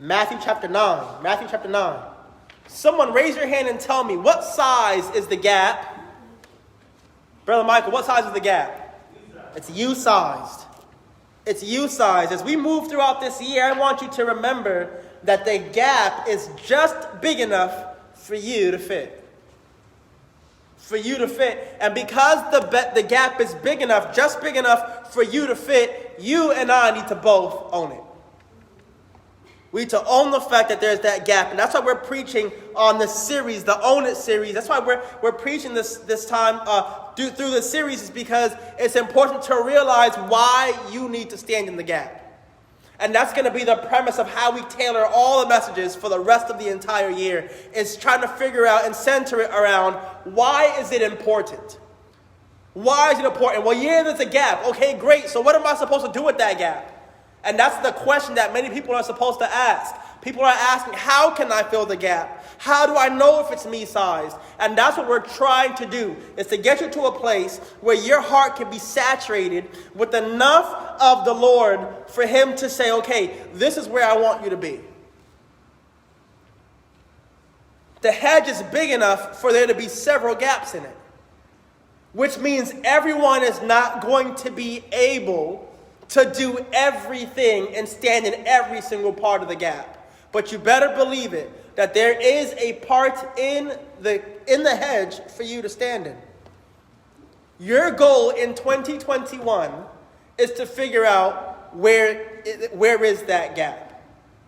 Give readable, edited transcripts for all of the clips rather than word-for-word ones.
Matthew chapter 9. Matthew chapter 9. Someone raise your hand and tell me, what size is the gap? Brother Michael, what size is the gap? It's you-sized. It's you-sized. As we move throughout this year, I want you to remember that the gap is just big enough for you to fit. For you to fit. And because the gap is big enough, just big enough for you to fit, you and I need to both own it. We need to own the fact that there's that gap. And that's why we're preaching on this series, the Own It series. That's why we're preaching this time through this series, is because it's important to realize why you need to stand in the gap. And that's going to be the premise of how we tailor all the messages for the rest of the entire year, is trying to figure out and center it around, why is it important? Why is it important? Well, yeah, there's a gap. Okay, great. So what am I supposed to do with that gap? And that's the question that many people are supposed to ask. People are asking, how can I fill the gap? How do I know if it's me-sized? And that's what we're trying to do, is to get you to a place where your heart can be saturated with enough of the Lord for him to say, okay, this is where I want you to be. The hedge is big enough for there to be several gaps in it, which means everyone is not going to be able to do everything and stand in every single part of the gap. But you better believe it, that there is a part in the hedge for you to stand in. Your goal in 2021 is to figure out where is that gap?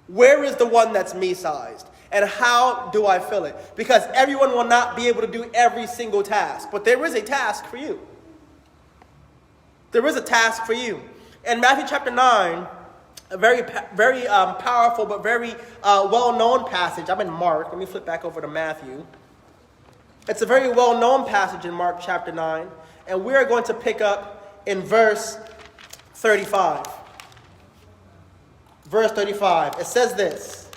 Where is the one that's me-sized? And how do I fill it? Because everyone will not be able to do every single task. But there is a task for you. There is a task for you. In Matthew chapter 9, a very powerful but very well-known passage. I'm in Mark. Let me flip back over to Matthew. It's a very well-known passage in Mark chapter 9. And we're going to pick up in verse 35. Verse 35. It says this.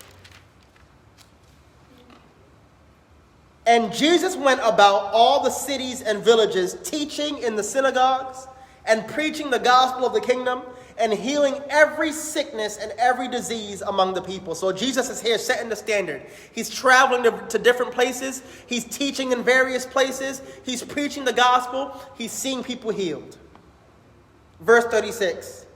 And Jesus went about all the cities and villages, teaching in the synagogues and preaching the gospel of the kingdom and healing every sickness and every disease among the people. So Jesus is here setting the standard. He's traveling to different places. He's teaching in various places. He's preaching the gospel. He's seeing people healed. Verse 36.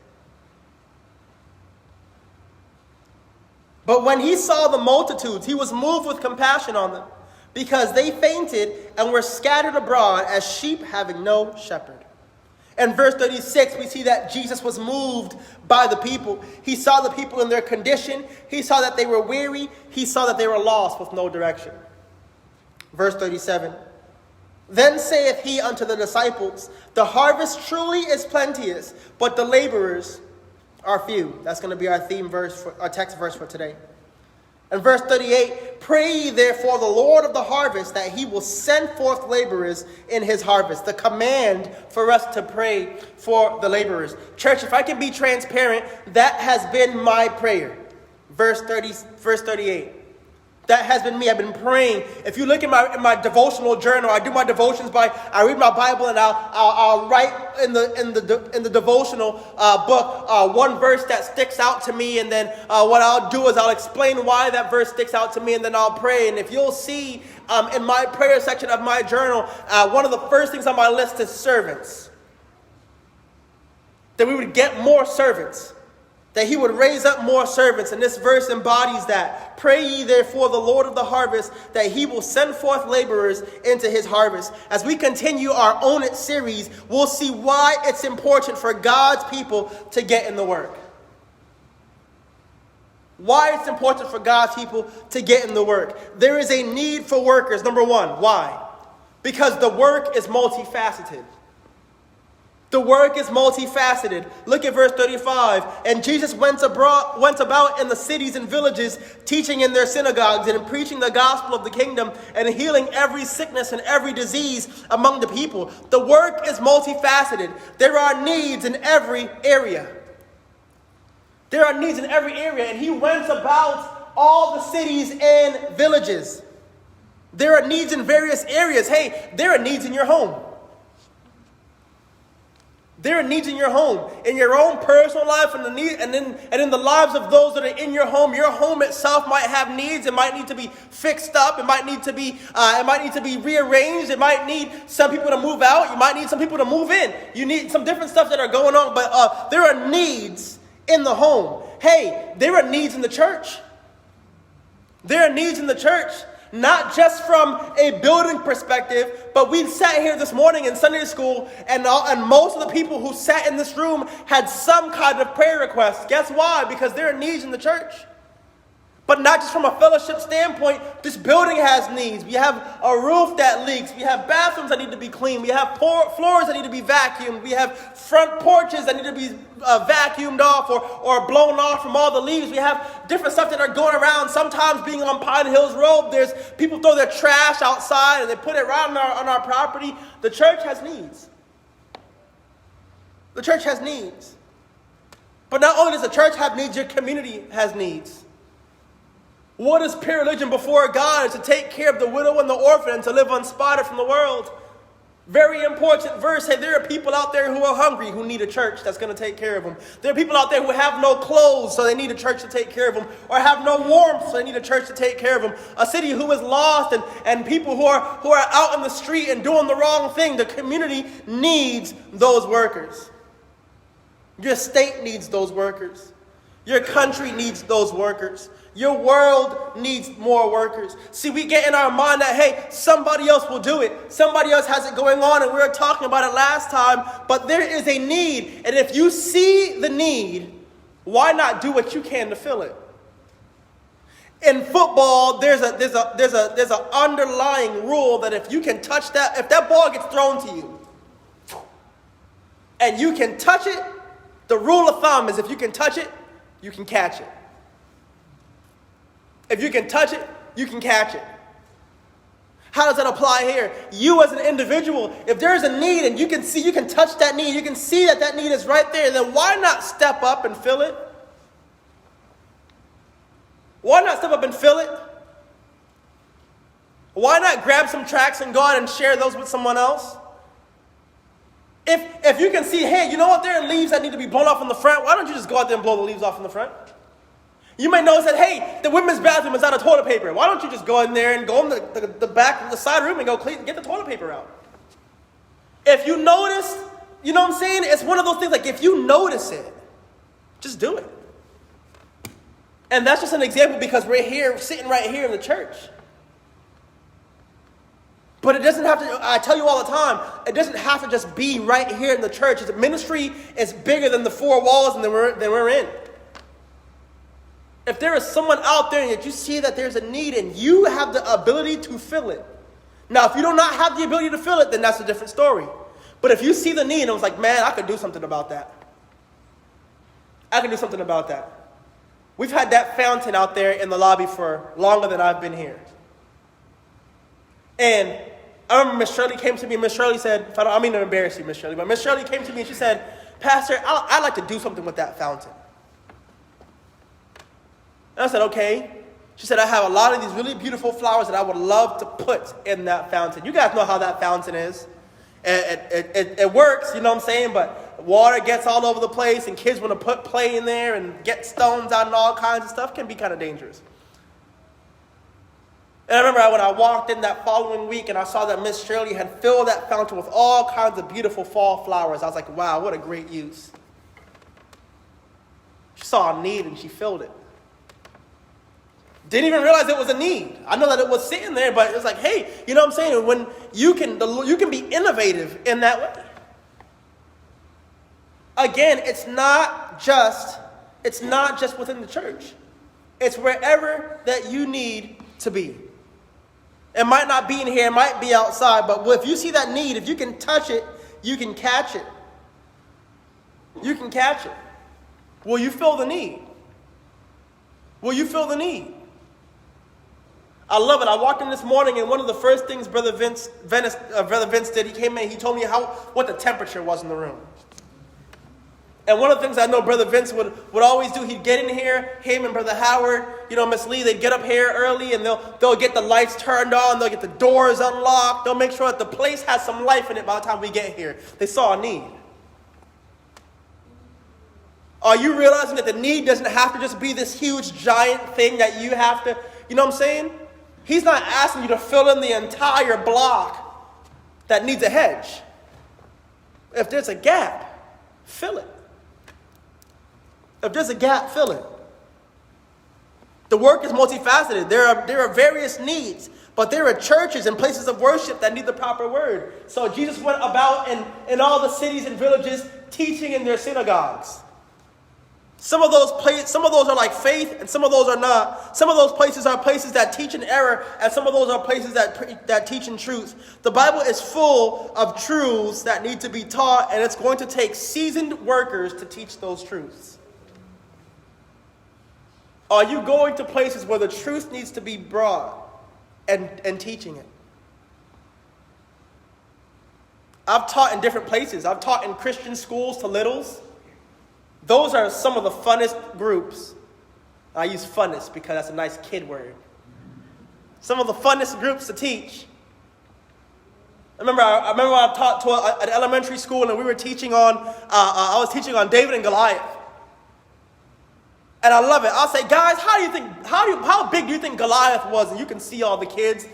But when he saw the multitudes, he was moved with compassion on them, because they fainted and were scattered abroad as sheep having no shepherd. In verse 36, we see that Jesus was moved by the people. He saw the people in their condition. He saw that they were weary. He saw that they were lost with no direction. Verse 37. Then saith he unto the disciples, the harvest truly is plenteous, but the laborers are few. That's going to be our theme verse, our text verse for today. In verse 38, pray ye therefore the Lord of the harvest that he will send forth laborers in his harvest. The command for us to pray for the laborers. Church, if I can be transparent, that has been my prayer. Verse 38. That has been me. I've been praying. If you look in my devotional journal, I do my devotions I read my Bible, and I'll write in the devotional book one verse that sticks out to me, and then what I'll do is I'll explain why that verse sticks out to me, and then I'll pray. And if you'll see in my prayer section of my journal, one of the first things on my list is servants. That we would get more servants. That he would raise up more servants. And this verse embodies that. Pray ye therefore the Lord of the harvest that he will send forth laborers into his harvest. As we continue our Own It series, we'll see why it's important for God's people to get in the work. Why it's important for God's people to get in the work. There is a need for workers, number one. Why? Because the work is multifaceted. The work is multifaceted. Look at verse 35. And Jesus went about in the cities and villages, teaching in their synagogues and preaching the gospel of the kingdom and healing every sickness and every disease among the people. The work is multifaceted. There are needs in every area. There are needs in every area. And he went about all the cities and villages. There are needs in various areas. Hey, there are needs in your home. There are needs in your home, in your own personal life, and in the lives of those that are in your home. Your home itself might have needs. It might need to be fixed up. It might need to be rearranged. It might need some people to move out. You might need some people to move in. You need some different stuff that are going on. But there are needs in the home. Hey, there are needs in the church. There are needs in the church. Not just from a building perspective, but we sat here this morning in Sunday school, and most of the people who sat in this room had some kind of prayer request. Guess why? Because there are needs in the church. But not just from a fellowship standpoint, this building has needs. We have a roof that leaks. We have bathrooms that need to be cleaned. We have floors that need to be vacuumed. We have front porches that need to be vacuumed off or blown off from all the leaves. We have different stuff that are going around. Sometimes being on Pine Hills Road, there's people throw their trash outside and they put it right on our property. The church has needs. The church has needs. But not only does the church have needs, your community has needs. What is pure religion before God? Is to take care of the widow and the orphan and to live unspotted from the world. Very important verse. Hey, there are people out there who are hungry who need a church that's going to take care of them. There are people out there who have no clothes, so they need a church to take care of them. Or have no warmth, so they need a church to take care of them. A city who is lost and people who are out in the street and doing the wrong thing. The community needs those workers. Your state needs those workers. Your country needs those workers. Your world needs more workers. See, we get in our mind that, hey, somebody else will do it. Somebody else has it going on, and we were talking about it last time. But there is a need, and if you see the need, why not do what you can to fill it? In football, there's an underlying rule that if you can touch that, if that ball gets thrown to you, and you can touch it, the rule of thumb is if you can touch it, you can catch it. If you can touch it, you can catch it. How does that apply here? You as an individual, if there's a need and you can touch that need, you can see that need is right there, then why not step up and fill it? Why not step up and fill it? Why not grab some tracts and go out and share those with someone else? If you can see, hey, you know what, there are leaves that need to be blown off in the front, why don't you just go out there and blow the leaves off in the front? You may notice that, hey, the women's bathroom is out of toilet paper. Why don't you just go in there and go in the back of the side room and go get the toilet paper out? If you notice, you know what I'm saying? It's one of those things like if you notice it, just do it. And that's just an example because we're here, sitting right here in the church. But it doesn't have to, I tell you all the time, it doesn't have to just be right here in the church. The ministry is bigger than the four walls and than we're in. If there is someone out there and that you see that there's a need and you have the ability to fill it. Now, if you do not have the ability to fill it, then that's a different story. But if you see the need and was like, man, I could do something about that. I can do something about that. We've had that fountain out there in the lobby for longer than I've been here. And I remember Miss Shirley came to me and Miss Shirley said, I don't mean to embarrass you, Miss Shirley, but Miss Shirley came to me and she said, Pastor, I'd like to do something with that fountain. And I said, okay. She said, I have a lot of these really beautiful flowers that I would love to put in that fountain. You guys know how that fountain is. It works, you know what I'm saying? But water gets all over the place and kids want to play in there and get stones out and all kinds of stuff. Can be kind of dangerous. And I remember when I walked in that following week and I saw that Miss Shirley had filled that fountain with all kinds of beautiful fall flowers. I was like, wow, what a great use. She saw a need and she filled it. Didn't even realize it was a need. I know that it was sitting there, but it was like, hey, you know what I'm saying? When you can be innovative in that way. Again, it's not just within the church. It's wherever that you need to be. It might not be in here, it might be outside, but if you see that need, if you can touch it, you can catch it. You can catch it. Will you fill the need? Will you fill the need? I love it. I walked in this morning, and one of the first things Brother Vince did, he came in, he told me what the temperature was in the room. And one of the things I know Brother Vince would always do, he'd get in here, him and Brother Howard, Miss Lee, they'd get up here early, and they'll get the lights turned on, they'll get the doors unlocked, they'll make sure that the place has some life in it by the time we get here. They saw a need. Are you realizing that the need doesn't have to just be this huge, giant thing that you have to, you know what I'm saying? He's not asking you to fill in the entire block that needs a hedge. If there's a gap, fill it. If there's a gap, fill it. The work is multifaceted. There are various needs, but there are churches and places of worship that need the proper word. So Jesus went about in all the cities and villages teaching in their synagogues. Some of those are like faith, and some of those are not. Some of those places are places that teach in error, and some of those are places that teach in truth. The Bible is full of truths that need to be taught, and it's going to take seasoned workers to teach those truths. Are you going to places where the truth needs to be brought and teaching it? I've taught in different places. I've taught in Christian schools to littles. Those are some of the funnest groups. I use funnest because that's a nice kid word. Some of the funnest groups to teach. I remember I taught to an elementary school, and we were teaching on, I was teaching on David and Goliath. And I love it. I'll say, guys, how big do you think Goliath was? And you can see all the kids,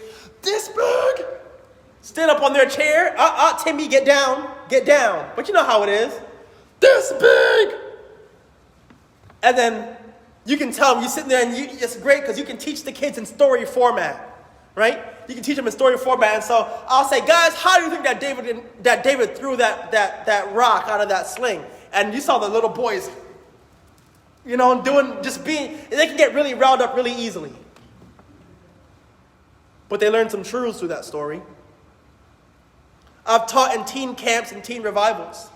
this big, stand up on their chair. Timmy, get down. But you know how it is. This big. And then you can tell them, you're sitting there, and it's great because you can teach the kids in story format, right? You can teach them in story format. And so I'll say, guys, how do you think that David threw that rock out of that sling? And you saw the little boys, they can get really riled up really easily. But they learned some truths through that story. I've taught in teen camps and teen revivals.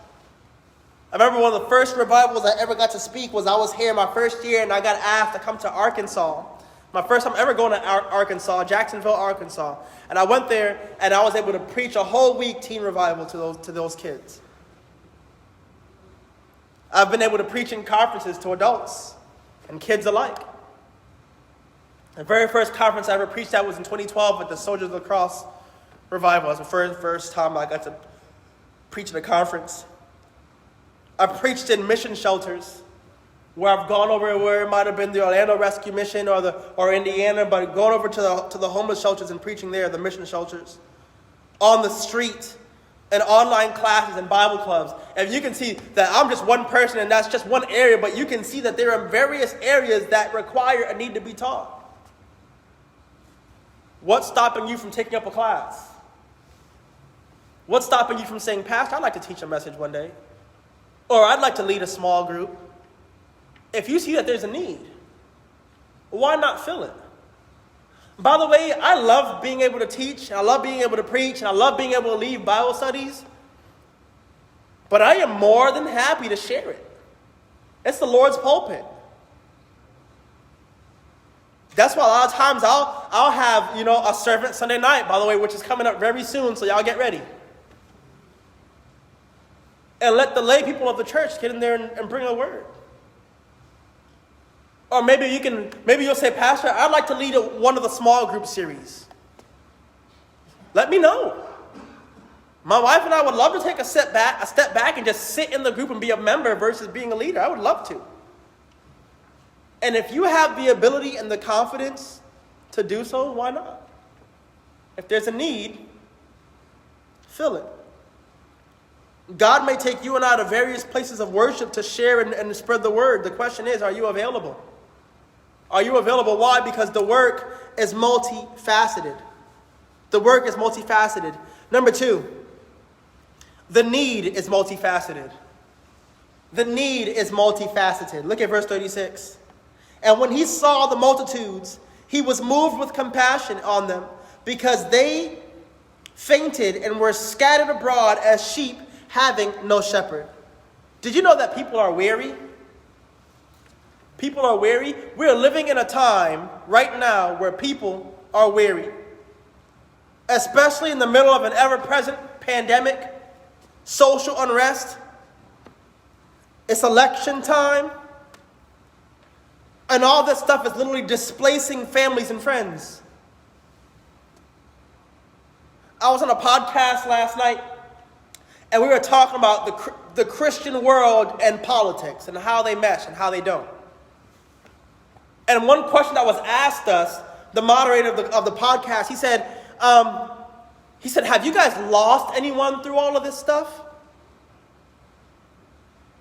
I remember one of the first revivals I ever got to speak was I was here my first year, and I got asked to come to Arkansas. My first time ever going to Arkansas, Jacksonville, Arkansas. And I went there, and I was able to preach a whole week teen revival to those kids. I've been able to preach in conferences to adults and kids alike. The very first conference I ever preached at was in 2012 at the Soldiers of the Cross revival. It was the first time I got to preach at a conference. I've preached in mission shelters where I've gone over where it might have been the Orlando Rescue Mission or Indiana, but going over to the homeless shelters and preaching there, the mission shelters, on the street, and online classes and Bible clubs. And you can see that I'm just one person and that's just one area, but you can see that there are various areas that require a need to be taught. What's stopping you from taking up a class? What's stopping you from saying, Pastor, I'd like to teach a message one day? Or I'd like to lead a small group. If you see that there's a need, why not fill it? By the way, I love being able to teach, and I love being able to preach, and I love being able to lead Bible studies. But I am more than happy to share it. It's the Lord's pulpit. That's why a lot of times I'll have, a servant Sunday night, by the way, which is coming up very soon, so y'all get ready. And let the lay people of the church get in there and bring a word. Or maybe you'll say, Pastor, I'd like to lead one of the small group series. Let me know. My wife and I would love to take a step back and just sit in the group and be a member versus being a leader. I would love to. And if you have the ability and the confidence to do so, why not? If there's a need, fill it. God may take you and I to various places of worship to share and spread the word. The question is, are you available? Are you available? Why? Because the work is multifaceted. The work is multifaceted. Number 2, the need is multifaceted. The need is multifaceted. Look at verse 36. And when he saw the multitudes, he was moved with compassion on them because they fainted and were scattered abroad as sheep having no shepherd. Did you know that people are weary? People are weary. We are living in a time right now where people are weary. Especially in the middle of an ever-present pandemic, social unrest. It's election time. And all this stuff is literally displacing families and friends. I was on a podcast last night, And we were talking about the Christian world and politics and how they mesh and how they don't. And one question that was asked us, the moderator of the podcast, he said, have you guys lost anyone through all of this stuff?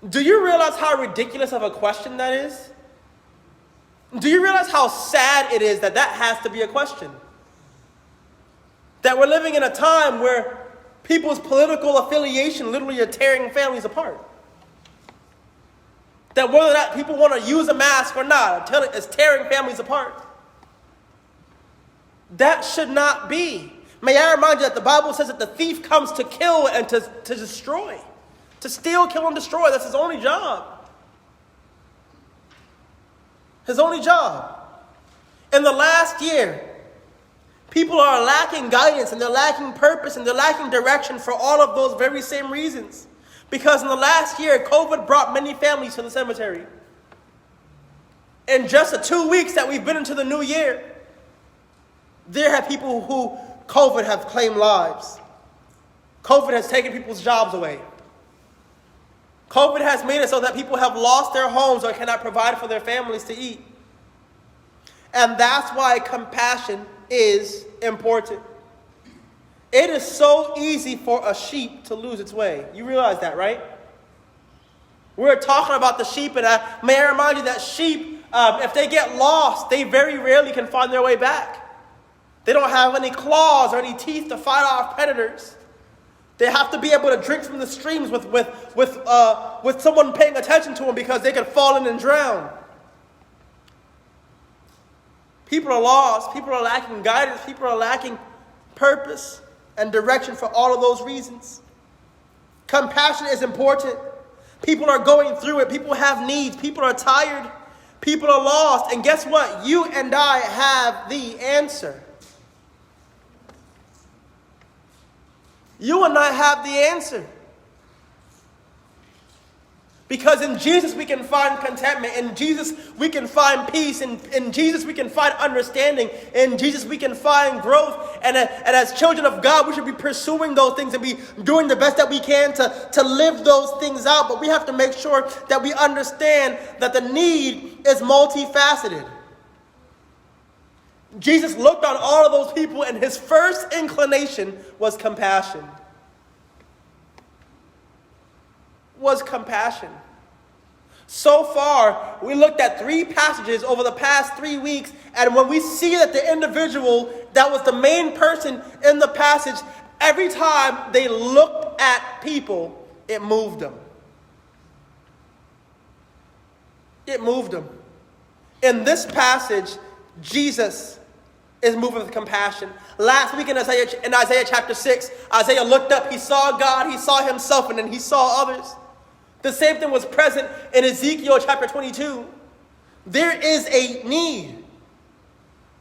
Do you realize how ridiculous of a question that is? Do you realize how sad it is that has to be a question? That we're living in a time where people's political affiliation literally are tearing families apart. That whether or not people want to use a mask or not, it's tearing families apart. That should not be. May I remind you that the Bible says that the thief comes to kill and to destroy. To steal, kill, and destroy. That's his only job. His only job. In the last year, people are lacking guidance and they're lacking purpose and they're lacking direction for all of those very same reasons. Because in the last year, COVID brought many families to the cemetery. In just the 2 weeks that we've been into the new year, there have people who COVID have claimed lives. COVID has taken people's jobs away. COVID has made it so that people have lost their homes or cannot provide for their families to eat. And that's why compassion is important. It is so easy for a sheep to lose its way. You realize that, right? We're talking about the sheep, and may I remind you that sheep, if they get lost, they very rarely can find their way back. They don't have any claws or any teeth to fight off predators. They have to be able to drink from the streams with someone paying attention to them because they could fall in and drown. People are lost. People are lacking guidance. People are lacking purpose and direction for all of those reasons. Compassion is important. People are going through it. People have needs. People are tired. People are lost. And guess what? You and I have the answer. You and I have the answer. Because in Jesus we can find contentment. In Jesus we can find peace. In Jesus we can find understanding. In Jesus we can find growth. And as children of God, we should be pursuing those things and be doing the best that we can to live those things out. But we have to make sure that we understand that the need is multifaceted. Jesus looked on all of those people and his first inclination was compassion. Was compassion. So far, we looked at 3 passages over the past 3 weeks, and when we see that the individual that was the main person in the passage, every time they looked at people, it moved them. It moved them. In this passage, Jesus is moving with compassion. Last week in Isaiah chapter 6, Isaiah looked up, he saw God, he saw himself, and then he saw others. The same thing was present in Ezekiel chapter 22. There is a need.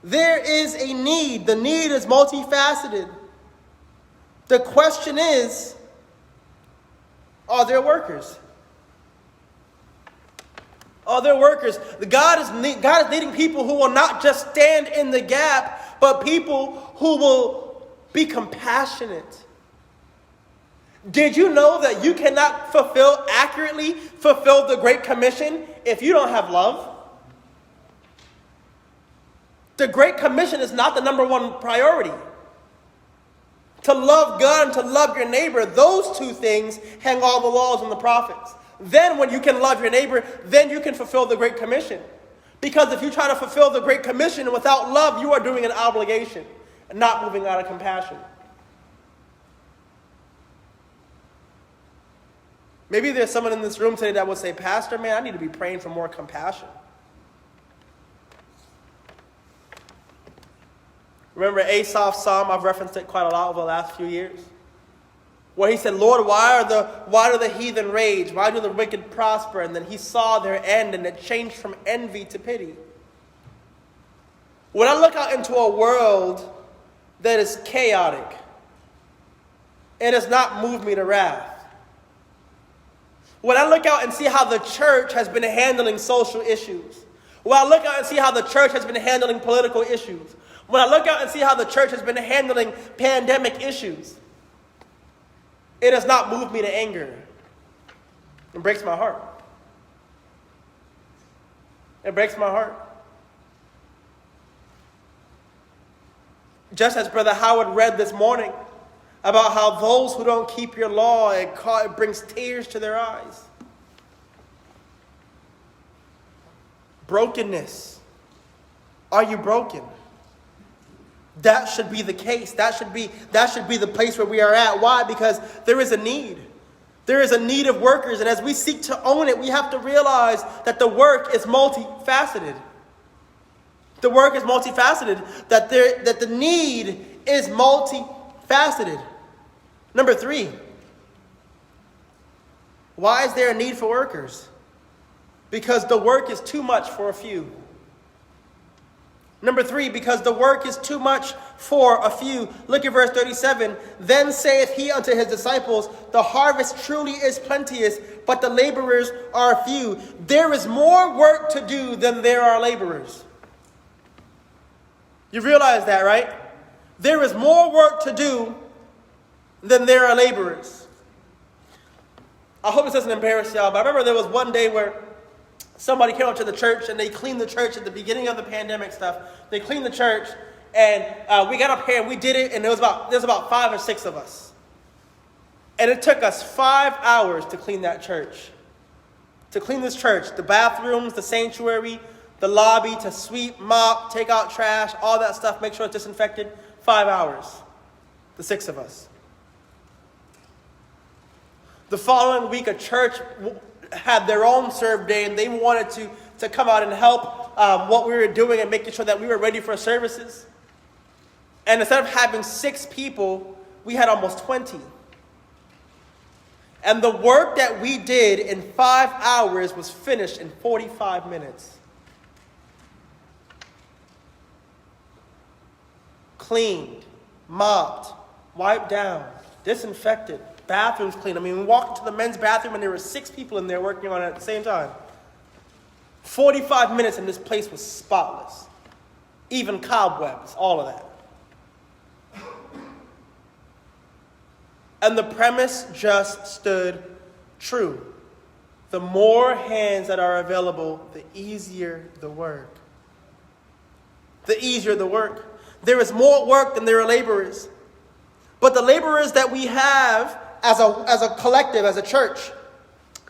There is a need. The need is multifaceted. The question is, are there workers? Are there workers? God is needing people who will not just stand in the gap, but people who will be compassionate. Did you know that you cannot accurately fulfill the Great Commission if you don't have love? The Great Commission is not the number one priority. To love God and to love your neighbor, those 2 things hang all the laws and the prophets. Then when you can love your neighbor, then you can fulfill the Great Commission. Because if you try to fulfill the Great Commission without love, you are doing an obligation and not moving out of compassion. Maybe there's someone in this room today that would say, Pastor, man, I need to be praying for more compassion. Remember Asaph's psalm? I've referenced it quite a lot over the last few years. Where he said, Lord, why do the heathen rage? Why do the wicked prosper? And then he saw their end, and it changed from envy to pity. When I look out into a world that is chaotic, it does not move me to wrath. When I look out and see how the church has been handling social issues, when I look out and see how the church has been handling political issues, when I look out and see how the church has been handling pandemic issues, It does not move me to anger. It breaks my heart. It breaks my heart. Just as Brother Howard read this morning about how those who don't keep your law, it brings tears to their eyes. Brokenness. Are you broken? That should be the case. That should be the place where we are at. Why? Because there is a need. There is a need of workers. And as we seek to own it, we have to realize that the work is multifaceted. The work is multifaceted. That the need is multifaceted. Number 3. Why is there a need for workers? Because the work is too much for a few. Number 3, because the work is too much for a few. Look at verse 37. Then saith he unto his disciples, the harvest truly is plenteous, but the laborers are few. There is more work to do than there are laborers. You realize that, right? There is more work to do than there are laborers. I hope this doesn't embarrass y'all, but I remember there was one day where somebody came up to the church and they cleaned the church at the beginning of the pandemic stuff. They cleaned the church and we got up here and we did it, and there was about 5 or 6 of us. And it took us 5 hours to clean that church. To clean this church, the bathrooms, the sanctuary, the lobby, to sweep, mop, take out trash, all that stuff, make sure it's disinfected. 5 hours. The 6 of us. The following week, a church had their own serve day, and they wanted to come out and help what we were doing and making sure that we were ready for services. And instead of having 6 people, we had almost 20. And the work that we did in 5 hours was finished in 45 minutes. Cleaned, mopped, wiped down, disinfected, bathrooms cleaned. I mean, we walked into the men's bathroom and there were 6 people in there working on it at the same time. 45 minutes and this place was spotless. Even cobwebs, all of that. And the premise just stood true. The more hands that are available, the easier the work. The easier the work. There is more work than there are laborers. But the laborers that we have as a collective, as a church,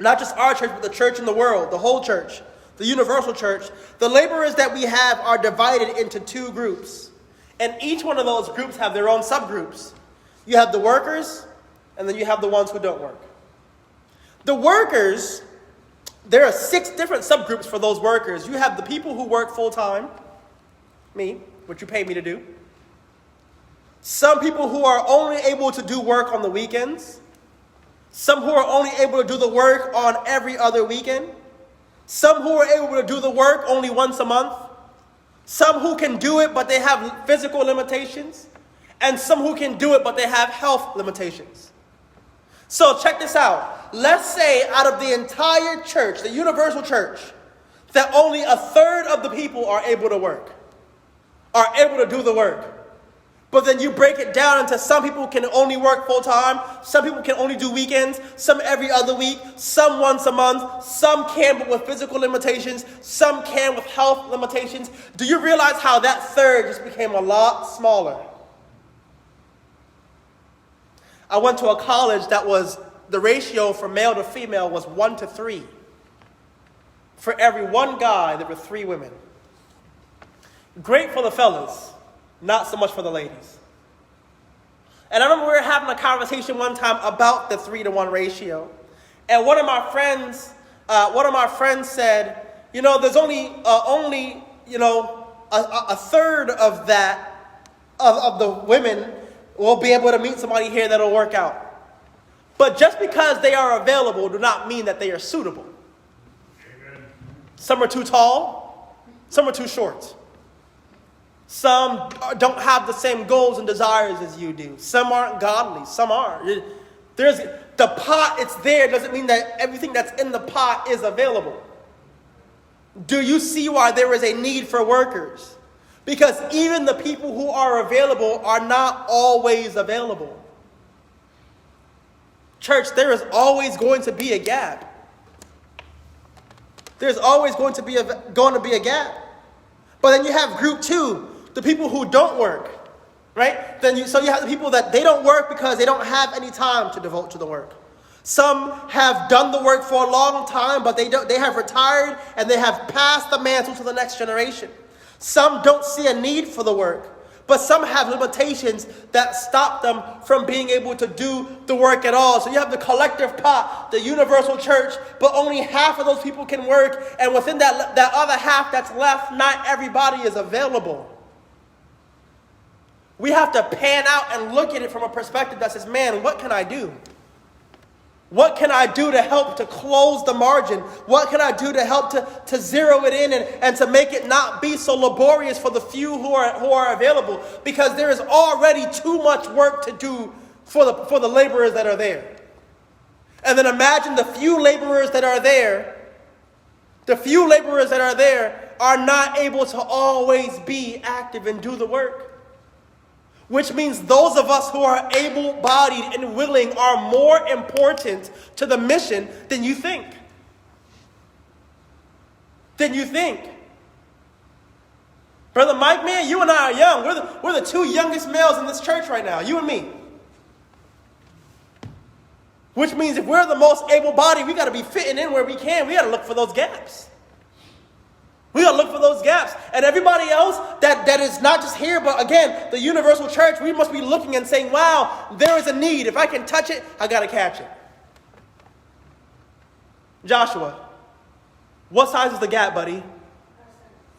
not just our church, but the church in the world, the whole church, the universal church, the laborers that we have are divided into 2 groups. And each one of those groups have their own subgroups. You have the workers, and then you have the ones who don't work. The workers, there are 6 different subgroups for those workers. You have the people who work full-time, me, what you pay me to do. Some people who are only able to do work on the weekends. Some who are only able to do the work on every other weekend. Some who are able to do the work only once a month. Some who can do it but they have physical limitations. And some who can do it but they have health limitations. So check this out. Let's say out of the entire church, the universal church, that only 1/3 of the people are able to work, are able to do the work. But then you break it down into some people can only work full-time, some people can only do weekends, some every other week, some once a month, some can but with physical limitations, some can with health limitations. Do you realize how that third just became a lot smaller? I went to a college that was, the ratio for male to female was 1 to 3. For every 1 guy, there were 3 women. Great for the fellas. Not so much for the ladies. And I remember we were having a conversation one time about the 3-to-1 ratio. And one of my friends said, there's only a third of that, of the women will be able to meet somebody here that'll work out. But just because they are available do not mean that they are suitable. Amen. Some are too tall, some are too short. Some don't have the same goals and desires as you do. Some aren't godly. Some are. There's the pot, it's there. Doesn't mean that everything that's in the pot is available. Do you see why there is a need for workers? Because even the people who are available are not always available. Church, there is always going to be a gap. There's always going to be a gap. But then you have group 2, the people who don't work, right? So you have the people that they don't work because they don't have any time to devote to the work. Some have done the work for a long time, but they have retired and they have passed the mantle to the next generation. Some don't see a need for the work, but some have limitations that stop them from being able to do the work at all. So you have the collective pot, the universal church, but only half of those people can work. And within that other half that's left, not everybody is available. We have to pan out and look at it from a perspective that says, man, what can I do? What can I do to help to close the margin? What can I do to help to zero it in and to make it not be so laborious for the few who are available? Because there is already too much work to do for the laborers that are there. And then imagine the few laborers that are there. The few laborers that are there are not able to always be active and do the work. Which means those of us who are able-bodied and willing are more important to the mission than you think. Brother Mike, man, you and I are young. We're the 2 youngest males in this church right now, you and me. Which means if we're the most able-bodied, we got to be fitting in where we can. We got to look for those gaps. We got to look for those gaps. And everybody else that is not just here, but again, the universal church, we must be looking and saying, wow, there is a need. If I can touch it, I got to catch it. Joshua, what size is the gap, buddy?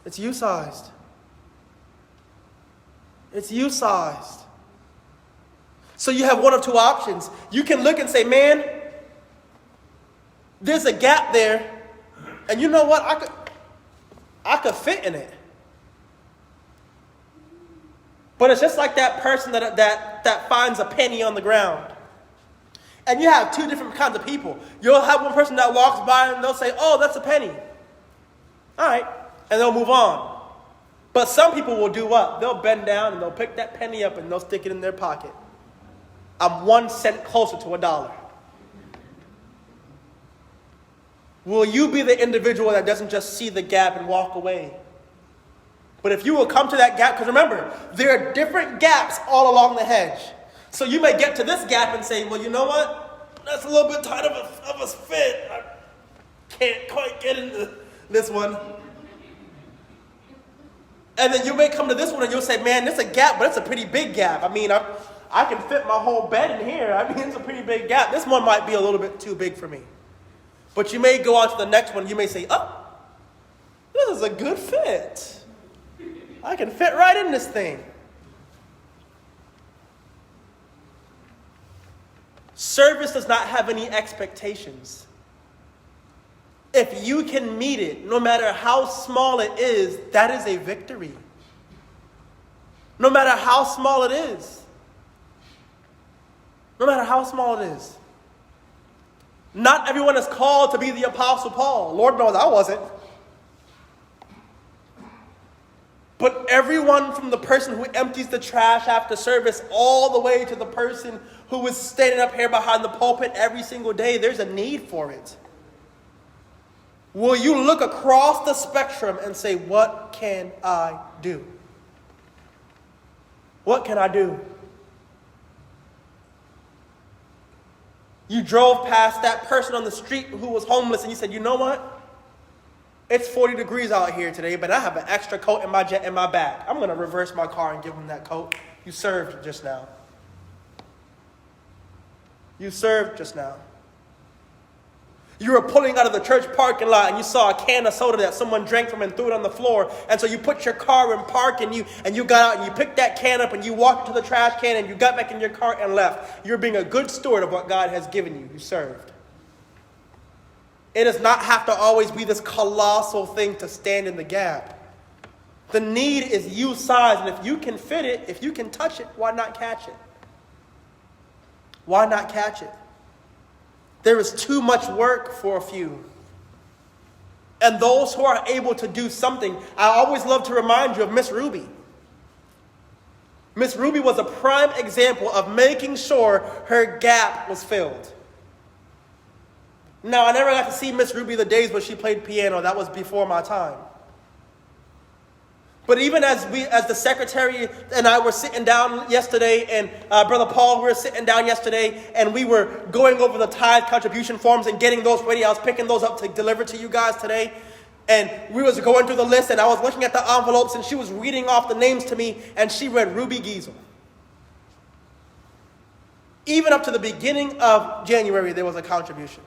It's you-sized. It's you-sized. So you have one of 2 options. You can look and say, man, there's a gap there. And you know what? I could fit in it. But it's just like that person that finds a penny on the ground. And you have 2 different kinds of people. You'll have one person that walks by and they'll say, oh, that's a penny. All right. And they'll move on. But some people will do what? They'll bend down and they'll pick that penny up and they'll stick it in their pocket. I'm 1 cent closer to $1. Will you be the individual that doesn't just see the gap and walk away? But if you will come to that gap, because remember, there are different gaps all along the hedge. So you may get to this gap and say, well, you know what? That's a little bit tight of a fit. I can't quite get into this one. And then you may come to this one and you'll say, man, it's a gap, but it's a pretty big gap. I mean, I can fit my whole bed in here. I mean, it's a pretty big gap. This one might be a little bit too big for me. But you may go on to the next one. You may say, oh, this is a good fit. I can fit right in this thing. Service does not have any expectations. If you can meet it, no matter how small it is, that is a victory. No matter how small it is. No matter how small it is. Not everyone is called to be the Apostle Paul. Lord knows I wasn't. But everyone from the person who empties the trash after service all the way to the person who is standing up here behind the pulpit every single day, there's a need for it. Will you look across the spectrum and say, what can I do? What can I do? You drove past that person on the street who was homeless and you said, you know what? It's 40 degrees out here today, but I have an extra coat in my back. I'm going to reverse my car and give him that coat. You served just now. You served just now. You were pulling out of the church parking lot and you saw a can of soda that someone drank from and threw it on the floor. And so you put your car in park and you got out and you picked that can up and you walked to the trash can and you got back in your car and left. You're being a good steward of what God has given you. You served. It does not have to always be this colossal thing to stand in the gap. The need is you size, and if you can fit it, if you can touch it, why not catch it? Why not catch it? There is too much work for a few. And those who are able to do something, I always love to remind you of Miss Ruby. Miss Ruby was a prime example of making sure her gap was filled. Now, I never got to see Miss Ruby the days when she played piano. That was before my time. But even as the secretary and I were sitting down yesterday, and Brother Paul, we were sitting down yesterday, and we were going over the tithe contribution forms and getting those ready. I was picking those up to deliver to you guys today. And we was going through the list, and I was looking at the envelopes, and she was reading off the names to me, and she read Ruby Giesel. Even up to the beginning of January, there was a contribution.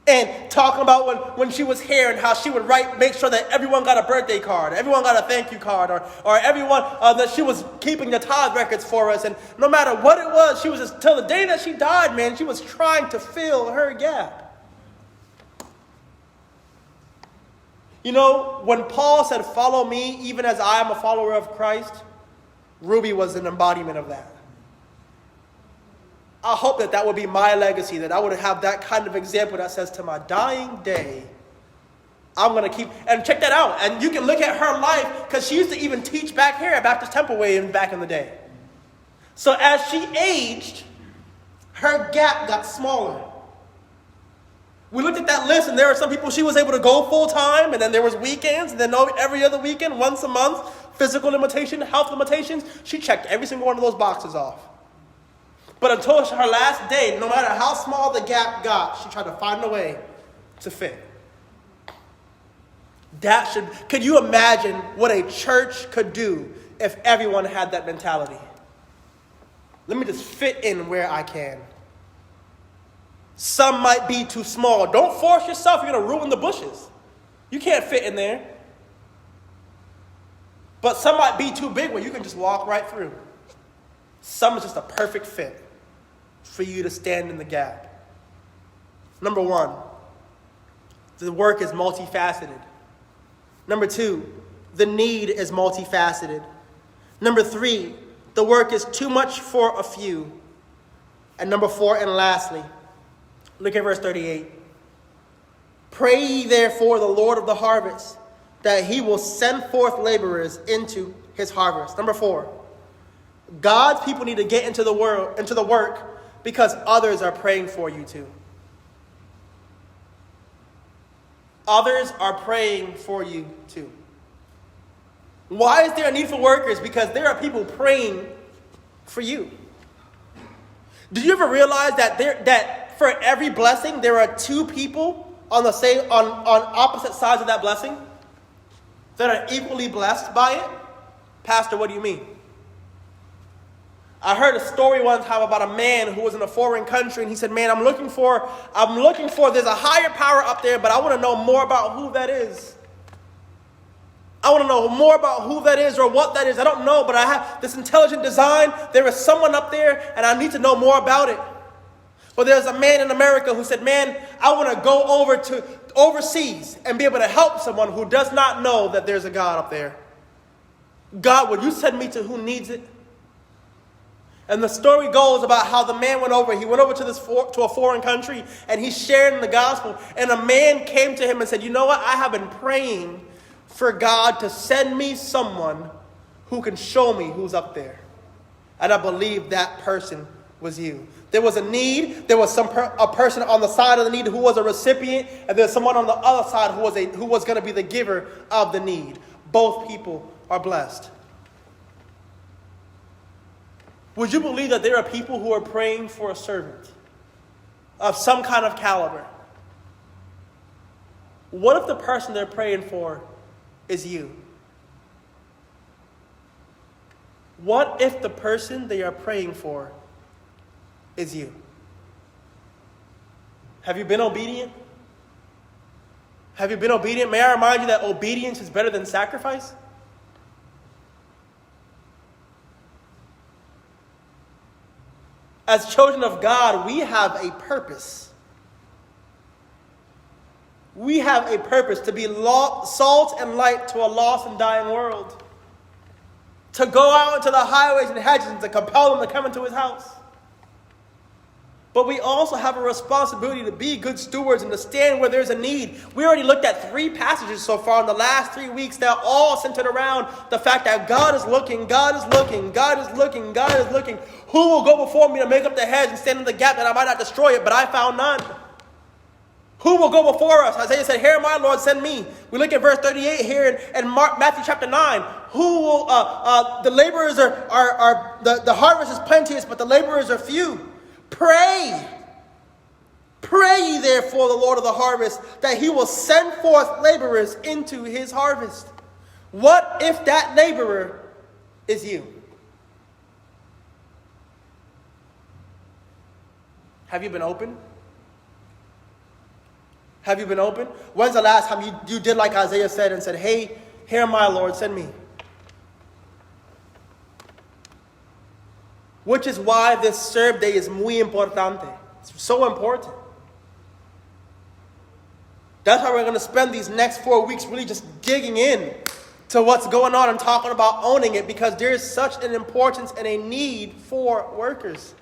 And talking about when she was here and how she would make sure that everyone got a birthday card, everyone got a thank you card, or everyone that she was keeping the tithe records for us. And no matter what it was, she was just, till the day that she died, man, she was trying to fill her gap. You know, when Paul said, "Follow me, even as I am a follower of Christ," Ruby was an embodiment of that. I hope that would be my legacy, that I would have that kind of example that says, to my dying day, I'm going to keep, and check that out. And you can look at her life, because she used to even teach back here at Baptist Temple Way back in the day. So as she aged, her gap got smaller. We looked at that list, and there were some people she was able to go full time, and then there was weekends, and then every other weekend, once a month, physical limitation, health limitations. She checked every single one of those boxes off. But until her last day, no matter how small the gap got, she tried to find a way to fit. Could you imagine what a church could do if everyone had that mentality? Let me just fit in where I can. Some might be too small. Don't force yourself. You're going to ruin the bushes. You can't fit in there. But some might be too big where you can just walk right through. Some is just a perfect fit for you to stand in the gap. Number one, the work is multifaceted. Number two, the need is multifaceted. Number three, the work is too much for a few. And number four, and lastly, look at verse 38. Pray ye therefore the Lord of the harvest, that he will send forth laborers into his harvest. Number four, God's people need to get into the work because others are praying for you too. Others are praying for you too. Why is there a need for workers? Because there are people praying for you. Do you ever realize that for every blessing there are two people on opposite sides of that blessing that are equally blessed by it? Pastor, what do you mean? I heard a story one time about a man who was in a foreign country, and he said, "Man, I'm looking for, there's a higher power up there, but I want to know more about who that is. I want to know more about who that is or what that is. I don't know, but I have this intelligent design. There is someone up there, and I need to know more about it." But there's a man in America who said, "Man, I want to go over to overseas and be able to help someone who does not know that there's a God up there. God, would you send me to who needs it?" And the story goes about how the man went over. He went over to a foreign country, and he shared in the gospel. And a man came to him and said, "You know what? I have been praying for God to send me someone who can show me who's up there. And I believe that person was you." There was a need. There was a person on the side of the need who was a recipient, and there's someone on the other side who was going to be the giver of the need. Both people are blessed. Would you believe that there are people who are praying for a servant of some kind of caliber? What if the person they're praying for is you? What if the person they are praying for is you? Have you been obedient? Have you been obedient? May I remind you that obedience is better than sacrifice? As children of God, we have a purpose. We have a purpose to be salt and light to a lost and dying world. To go out into the highways and hedges and to compel them to come into his house. But we also have a responsibility to be good stewards and to stand where there's a need. We already looked at 3 passages so far in the last 3 weeks that all centered around the fact that God is looking, God is looking, God is looking, God is looking. Who will go before me to make up the hedge and stand in the gap that I might not destroy it? But I found none. Who will go before us? Isaiah said, "Here am I, Lord, send me." We look at verse 38 here in Matthew chapter 9. Who will, the laborers the harvest is plenteous, but the laborers are few. Pray. Pray ye therefore the Lord of the harvest, that he will send forth laborers into his harvest. What if that laborer is you? Have you been open? Have you been open? When's the last time you did like Isaiah said and said, "Hey, here am I, Lord, send me"? Which is why this serve day is muy importante. It's so important. That's why we're going to spend these next 4 weeks really just digging in to what's going on and talking about owning it, because there is such an importance and a need for workers.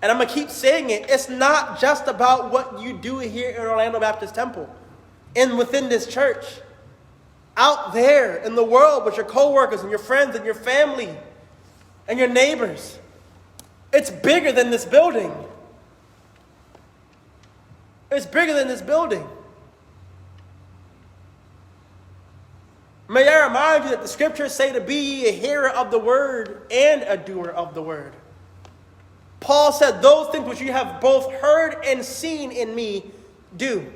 And I'm going to keep saying it. It's not just about what you do here in Orlando Baptist Temple and within this church. Out there in the world with your coworkers and your friends and your family and your neighbors. It's bigger than this building. It's bigger than this building. May I remind you that the scriptures say to be a hearer of the word and a doer of the word. Paul said, "Those things which you have both heard and seen in me, do."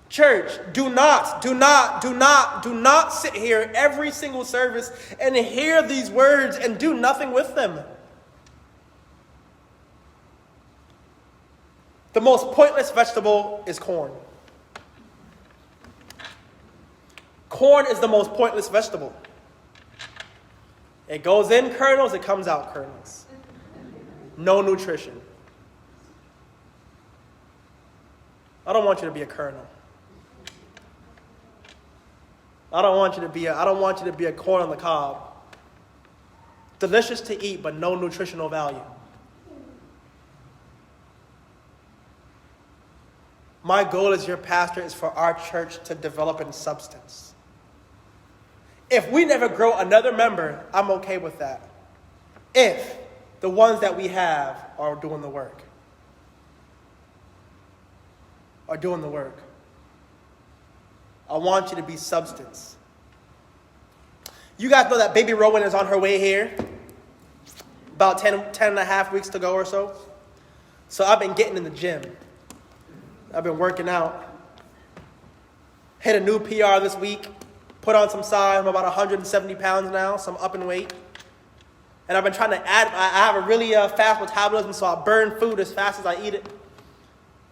Church, do not sit here every single service and hear these words and do nothing with them. The most pointless vegetable is corn. Corn is the most pointless vegetable. It goes in kernels, it comes out kernels. No nutrition. I don't want you to be a kernel. I don't want you to be a corn on the cob. Delicious to eat, but no nutritional value. My goal as your pastor is for our church to develop in substance. If we never grow another member, I'm okay with that. If the ones that we have are doing the work. I want you to be substance. You guys know that baby Rowan is on her way here. About 10 and a half weeks to go or so. So I've been getting in the gym. I've been working out. Hit a new PR this week. Put on some size. I'm about 170 pounds now, so I'm up in weight. And I've been trying to add, I have a really fast metabolism, so I burn food as fast as I eat it.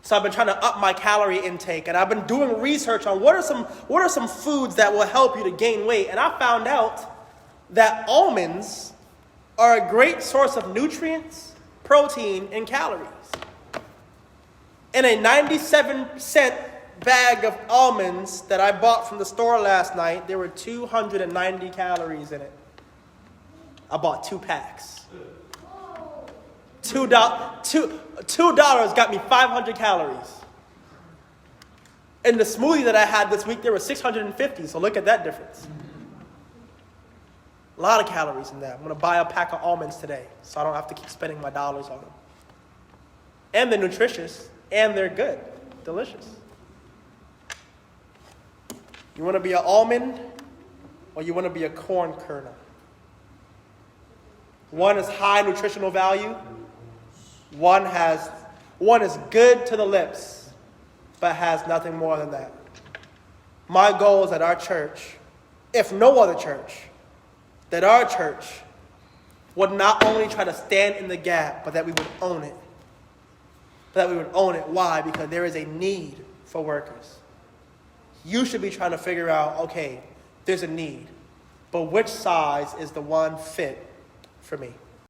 So I've been trying to up my calorie intake. And I've been doing research on what are some foods that will help you to gain weight. And I found out that almonds are a great source of nutrients, protein, and calories. In a 97-cent bag of almonds that I bought from the store last night, there were 290 calories in it. I bought 2 packs. $2 got me 500 calories. In the smoothie that I had this week, there were 650, so look at that difference. A lot of calories in that. I'm going to buy a pack of almonds today, so I don't have to keep spending my dollars on them. And they're nutritious, and they're good, delicious. You want to be an almond, or you want to be a corn kernel? One is high nutritional value. One is good to the lips, but has nothing more than that. My goal is that our church, if no other church, that our church would not only try to stand in the gap, but that we would own it. Why? Because there is a need for workers. You should be trying to figure out, okay, there's a need, but which size is the one fit for me?